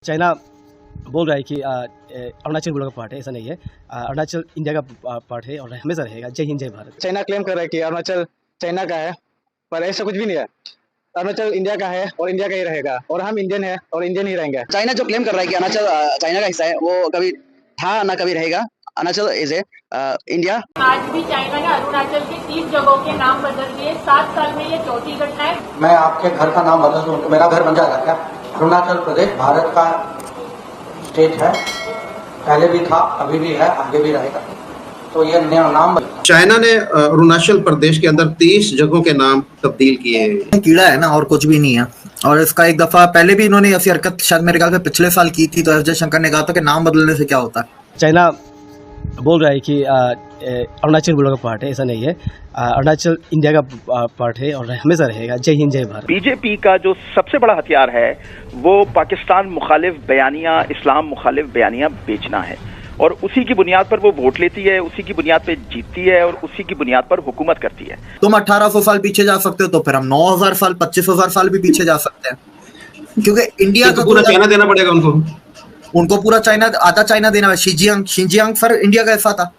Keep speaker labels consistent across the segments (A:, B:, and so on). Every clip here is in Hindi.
A: चाइना बोल रहा है कि अरुणाचल इंडिया का पार्ट है, ऐसा नहीं है। अरुणाचल इंडिया का पार्ट है और हमेशा रहेगा। जय हिंद, जय भारत।
B: चाइना क्लेम कर रहा है कि अरुणाचल चाइना का है, पर ऐसा कुछ भी नहीं है। अरुणाचल इंडिया का है और इंडिया का ही रहेगा, और हम इंडियन है और इंडियन ही रहेंगे।
C: चाइना जो क्लेम कर रहा है कि अरुणाचल चाइना का हिस्सा है, वो कभी था ना कभी रहेगा। Arunachal is a India.
D: आज भी चाइना ने अरुणाचल के 30 जगहों के नाम बदल दिए। 7 साल में ये चौथी घटना है।
E: मैं आपके घर का नाम बदल दूं तो मेरा घर बन जाएगा क्या? अरुणाचल प्रदेश भारत का स्टेट है, पहले भी था, अभी भी है, आगे भी रहेगा। तो ये नया नाम।
F: चाइना ने अरुणाचल प्रदेश के अंदर 30 जगहों के नाम तब्दील किए हैं।
G: कीड़ा है ना, और कुछ भी नहीं है। और इसका एक दफा पहले भी इन्होंने ऐसी हरकत शायद मेरे ख्याल से पिछले साल की थी, तो एस जयशंकर ने कहा था कि नाम बदलने से क्या होता है।
A: चाइना बोल रहा है कि अरुणाचल इंडिया का पार्ट है, ऐसा नहीं है। अरुणाचल इंडिया का पार्ट है और हमेशा रहेगा। जय हिंद, जय भारत।
H: बीजेपी का जो सबसे बड़ा हथियार है वो पाकिस्तान मुखालिफ बयानियां, इस्लाम मुखालिफ बयानियां बेचना है, और उसी की बुनियाद पर वो वोट लेती है, उसी की बुनियाद पर जीतती है और उसी की बुनियाद पर हुकूमत करती है।
G: तुम 1800 साल पीछे जा सकते हो, तो फिर हम 9000 साल 25,000 साल भी पीछे जा सकते हैं, क्योंकि इंडिया का
F: पूरा चाइना देना पड़ेगा
G: उनको पूरा चाइना, आधा चाइना देना है। शिंजियांग सर इंडिया का हिस्सा था,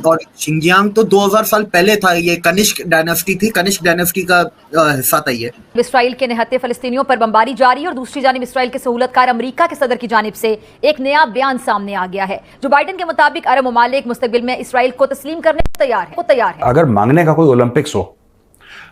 G: और शिंजियांग तो 2000 साल पहले था। ये कनिष्क डायनेस्टी थी, कनिष्क डायनेस्टी का हिस्सा था ये।
I: इसराइल के निहत्थे फलस्तीनियों पर बमबारी जारी, और दूसरी जानिब इसराइल के सहूलतकार अमेरिका के सदर की जानिब से एक नया बयान सामने आ गया है। जो बाइडेन के मुताबिक अरब ममालिक मुस्तकबिल में इसराइल को तस्लीम करने को तैयार है।
J: अगर मांगने का कोई ओलंपिक्स हो,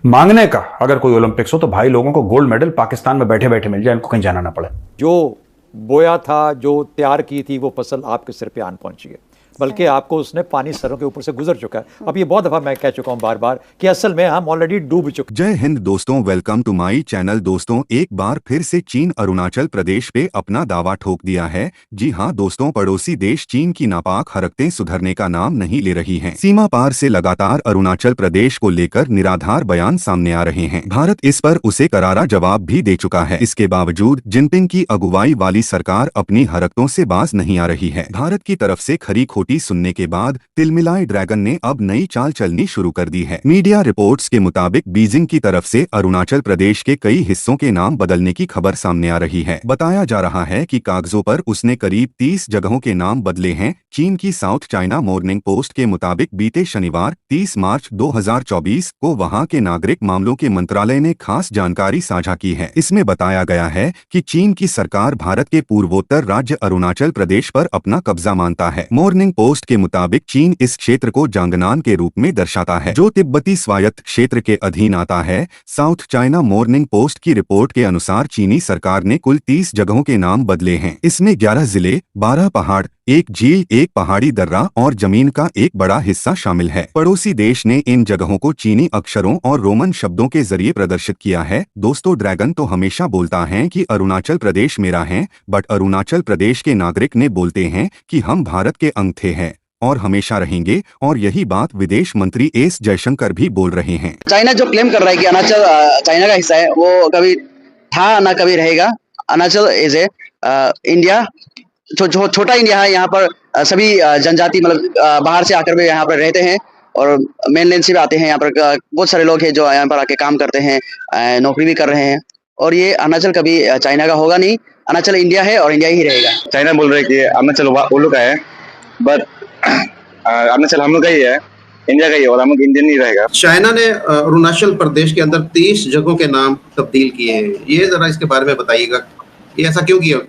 J: मांगने का अगर कोई ओलंपिक्स हो, तो भाई लोगों को गोल्ड मेडल पाकिस्तान में बैठे बैठे मिल जाए, इनको कहीं जाना ना पड़े।
K: जो बोया था, जो तैयार की थी, वो फसल आपके सिर पे आन पहुंची है, बल्कि आपको उसने पानी सरों के ऊपर से गुजर चुका है। अब ये बहुत दफा मैं कह चुका हूं बार बार कि असल में हम ऑलरेडी डूब चुके।
L: जय हिंद दोस्तों, वेलकम टू माई चैनल। दोस्तों, एक बार फिर से चीन अरुणाचल प्रदेश पे अपना दावा ठोक दिया है। जी हां दोस्तों, पड़ोसी देश चीन की नापाक हरकतें सुधरने का नाम नहीं ले रही हैं। सीमा पार से लगातार अरुणाचल प्रदेश को लेकर निराधार बयान सामने आ रहे हैं। भारत इस पर उसे करारा जवाब भी दे चुका है। इसके बावजूद जिनपिंग की अगुवाई वाली सरकार अपनी हरकतों से बाज नहीं आ रही है। भारत की तरफ से खरी खोटी सुनने के बाद तिलमिलाए ड्रैगन ने अब नई चाल चलनी शुरू कर दी है। मीडिया रिपोर्ट्स के मुताबिक बीजिंग की तरफ से अरुणाचल प्रदेश के कई हिस्सों के नाम बदलने की खबर सामने आ रही है। बताया जा रहा है कि कागजों पर उसने करीब 30 जगहों के नाम बदले हैं। चीन की साउथ चाइना मॉर्निंग पोस्ट के मुताबिक बीते शनिवार 30 मार्च 2024 को वहां के नागरिक मामलों के मंत्रालय ने खास जानकारी साझा की है। इसमें बताया गया है कि चीन की सरकार भारत के पूर्वोत्तर राज्य अरुणाचल प्रदेश पर अपना कब्जा मानता है। मॉर्निंग पोस्ट के मुताबिक चीन इस क्षेत्र को जांगनान के रूप में दर्शाता है, जो तिब्बती स्वायत्त क्षेत्र के अधीन आता है। साउथ चाइना मॉर्निंग पोस्ट की रिपोर्ट के अनुसार चीनी सरकार ने कुल 30 जगहों के नाम बदले हैं। इसमें 11 जिले, 12 पहाड़, एक झील, एक पहाड़ी दर्रा और जमीन का एक बड़ा हिस्सा शामिल है। पड़ोसी देश ने इन जगहों को चीनी अक्षरों और रोमन शब्दों के जरिए प्रदर्शित किया है। दोस्तों, ड्रैगन तो हमेशा बोलता है कि अरुणाचल प्रदेश मेरा है, बट अरुणाचल प्रदेश के नागरिक ने बोलते हैं कि हम भारत के अंग थे हैं और हमेशा रहेंगे, और यही बात विदेश मंत्री एस जयशंकर भी बोल रहे हैं।
C: चाइना जो क्लेम कर रहा है कि अरुणाचल चाइना का हिस्सा है, वो कभी था ना कभी रहेगा। अरुणाचल इज ए इंडिया, छोटा इंडिया है। यहाँ पर सभी जनजाति मतलब बाहर से आकर भी यहाँ पर रहते हैं, और मेनलैंड से भी आते हैं। यहाँ पर बहुत सारे लोग हैं जो यहाँ पर आके काम करते हैं, नौकरी भी कर रहे हैं। और ये अरुणाचल कभी चाइना का होगा नहीं। अरुणाचल इंडिया है और इंडिया ही रहेगा।
B: चाइना बोल रहा है कि अरुणाचल वो लोग का है, बट अरुणाचल हम लोग का ही है, इंडिया का ही, और हम लोग इंडियन ही रहेगा।
F: चाइना ने अरुणाचल प्रदेश के अंदर 30 जगहों के नाम तब्दील किए हैं। ये जरा इसके बारे में बताइएगा, ये ऐसा क्यों किया?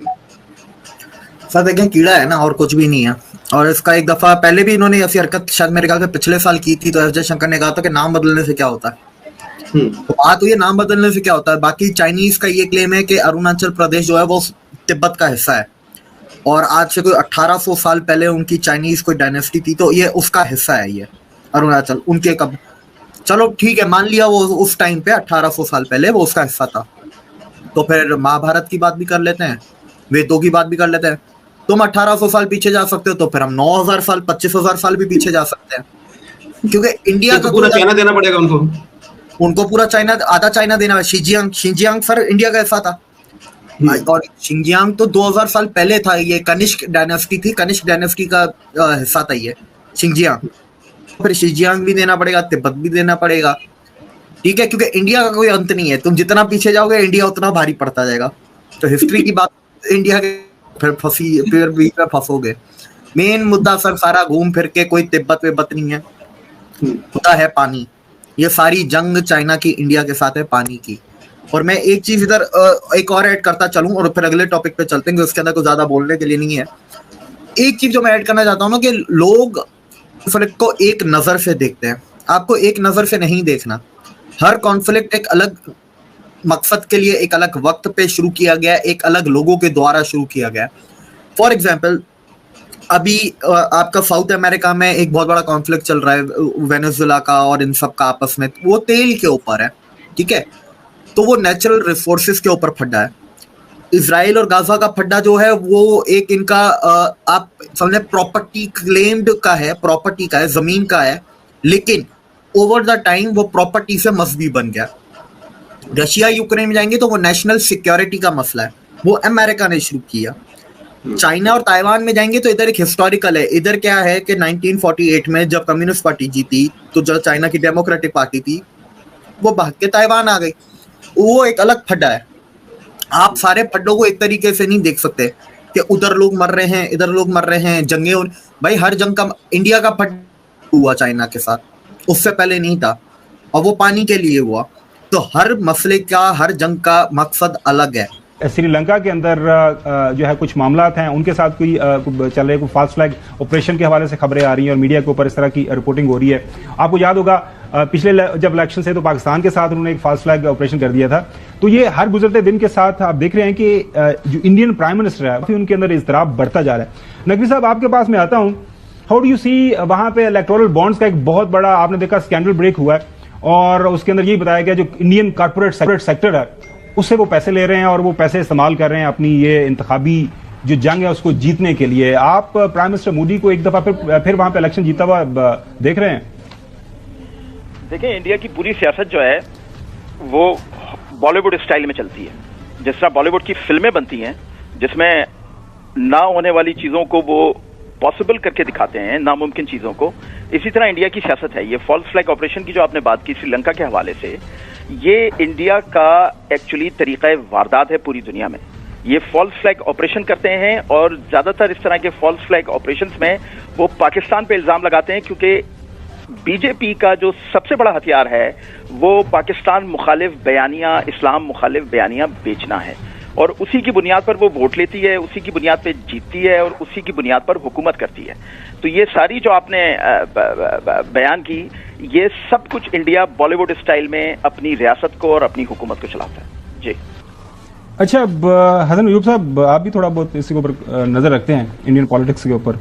G: सर देखें, कीड़ा है ना, और कुछ भी नहीं है। और इसका एक दफा पहले भी इन्होंने ऐसी हरकत शायद मेरे ख्याल से पिछले साल की थी, तो एस जयशंकर ने कहा था कि नाम बदलने से क्या होता है। तो बात तो ये नाम बदलने से क्या होता है। बाकी चाइनीज का ये क्लेम है कि अरुणाचल प्रदेश जो है वो तिब्बत का हिस्सा है, और आज से कोई 1800 साल पहले उनकी चाइनीज कोई डायनेस्टी थी, तो ये उसका हिस्सा है। ये अरुणाचल उनके कब, चलो ठीक है, मान लिया वो उस टाइम पे 1800 साल पहले वो उसका हिस्सा था। तो फिर महाभारत की बात भी कर लेते हैं, वेदों की बात भी कर लेते हैं। तुम 1800 साल पीछे जा सकते हो, तो फिर हम 9000 साल 25,000 साल भी पीछे जा सकते हैं, क्योंकि इंडिया का
F: पूरा चाइना देना पड़ेगा
G: उनको पूरा चाइना, आधा चाइना देना है। शिंजियांग सर इंडिया का हिस्सा था, और शिंजियांग तो 2000 साल पहले था। ये कनिष्क डायनेस्टी थी, कनिष्क डायनेस्टी का हिस्सा था ये शिंजियांग। फिर शिंजियांग भी देना पड़ेगा, तिब्बत भी देना पड़ेगा, ठीक है, क्योंकि इंडिया का कोई अंत नहीं है। तुम जितना पीछे जाओगे इंडिया उतना भारी पड़ता जाएगा। तो हिस्ट्री की बात इंडिया के फिर बीच में फंसोगे। मेन मुद्दा सर सारा घूम फिर के कोई तिब्बत विब्बत नहीं है, मुद्दा है पानी। ये सारी जंग चाइना की इंडिया के साथ है पानी की। और मैं एक चीज इधर एक और ऐड करता चलूं और फिर अगले टॉपिक पे चलते हैं, उसके अंदर कुछ ज्यादा बोलने के लिए नहीं है। एक चीज जो मैं ऐड करना चाहता हूँ ना कि लोग कॉन्फ्लिक्ट को एक नजर से देखते हैं, आपको एक नजर से नहीं देखना। हर कॉन्फ्लिक्ट एक अलग मकसद के लिए, एक अलग वक्त पे शुरू किया गया, एक अलग लोगों के द्वारा शुरू किया गया। फॉर एग्जाम्पल अभी आपका साउथ अमेरिका में एक बहुत बड़ा कॉन्फ्लिक्ट चल रहा है वेनेजुएला का और इन सब का आपस में, वो तेल के ऊपर है, ठीक है। तो वो नेचुरल रिसोर्सेज के ऊपर फड्डा है। इजराइल और गाजा का फड्डा जो है वो एक इनका आप समझे प्रॉपर्टी क्लेम्ड का है, प्रॉपर्टी का है, जमीन का है, लेकिन ओवर द टाइम वो प्रॉपर्टी से मजहबी बन गया। रशिया यूक्रेन में जाएंगे तो वो नेशनल सिक्योरिटी का मसला है, वो अमेरिका ने शुरू किया। चाइना और ताइवान में जाएंगे तो इधर एक हिस्टोरिकल है। इधर क्या है कि 1948 में जब कम्युनिस्ट पार्टी जीती तो जो चाइना की डेमोक्रेटिक पार्टी थी वो भाग के ताइवान आ गई, वो एक अलग फड्डा है। आप सारे फड्डों को एक तरीके से नहीं देख सकते कि उधर लोग मर रहे हैं, इधर लोग मर रहे हैं, जंगे। भाई हर जंग का इंडिया का फड्डा हुआ चाइना के साथ, उससे पहले नहीं था, और वो पानी के लिए हुआ। तो हर मसले का, हर जंग का मकसद अलग है।
J: श्रीलंका के अंदर जो है कुछ मामलात हैं, उनके साथ कोई चल रहे, कोई फास्ट फ्लैग ऑपरेशन के हवाले से खबरें आ रही हैं और मीडिया के ऊपर इस तरह की रिपोर्टिंग हो रही है। आपको याद होगा पिछले जब इलेक्शन से तो पाकिस्तान के साथ उन्होंने एक फास्ट फ्लैग ऑपरेशन कर दिया था। तो ये हर गुजरते दिन के साथ आप देख रहे हैं कि जो इंडियन प्राइम मिनिस्टर है उनके अंदर इज़्तिराब बढ़ता जा रहा है। नकवी साहब, आपके पास मैं आता हूँ, हाउ डू यू सी वहाँ पे इलेक्टोरल बॉन्ड्स का एक बहुत बड़ा आपने देखा स्कैंडल ब्रेक हुआ है और उसके अंदर यही बताया गया जो इंडियन कॉर्पोरेट सेक्टर है उससे वो पैसे ले रहे हैं और वो पैसे इस्तेमाल कर रहे हैं अपनी ये इंतखाबी जो जंग है उसको जीतने के लिए। आप प्राइम मिनिस्टर मोदी को एक दफा फिर वहां पे इलेक्शन जीता हुआ देख रहे हैं?
H: देखिए, इंडिया की पूरी सियासत जो है वो बॉलीवुड स्टाइल में चलती है। जिस तरह बॉलीवुड की फिल्में बनती हैं जिसमें ना होने वाली चीजों को वो पॉसिबल करके दिखाते हैं, नामुमकिन चीजों को, इसी तरह इंडिया की सियासत है। ये फॉल्स फ्लैग ऑपरेशन की जो आपने बात की श्रीलंका के हवाले से, ये इंडिया का एक्चुअली तरीका वारदात है पूरी दुनिया में। ये फॉल्स फ्लैग ऑपरेशन करते हैं और ज्यादातर इस तरह के फॉल्स फ्लैग ऑपरेशंस में वो पाकिस्तान पे इल्जाम लगाते हैं क्योंकि बीजेपी का जो सबसे बड़ा हथियार है वो पाकिस्तान मुखालिफ बयानियां, इस्लाम मुखालिफ बयानियां बेचना है और उसी की बुनियाद पर वो वोट लेती है, उसी की बुनियाद पर जीतती है और उसी की बुनियाद पर हुकूमत करती है। तो ये सारी जो आपने बयान की, ये सब कुछ इंडिया बॉलीवुड स्टाइल में अपनी रियासत को और अपनी हुकूमत को चलाता है। जी
J: अच्छा, हसन अयूब साहब, आप भी थोड़ा बहुत इसके ऊपर नजर रखते हैं इंडियन पॉलिटिक्स के ऊपर,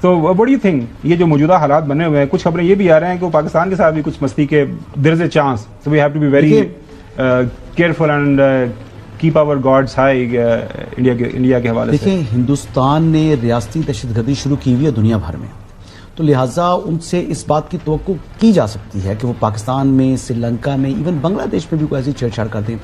J: तो व्हाट डू यू थिंक ये जो मौजूदा हालात बने हुए हैं, कुछ खबरें ये भी आ रहे हैं कि पाकिस्तान के साथ भी कुछ मस्ती के there is a chance, so we have to be very careful and keep our guards high India के हवाले से।
M: देखिए, हिंदुस्तान ने रियासती दहशतगर्दी शुरू की हुई है दुनिया भर में, तो लिहाजा उनसे इस बात की तवक्को की जा सकती है कि वो पाकिस्तान में, श्रीलंका में, इवन बांग्लादेश में भी कोई ऐसी छेड़छाड़ करते हैं।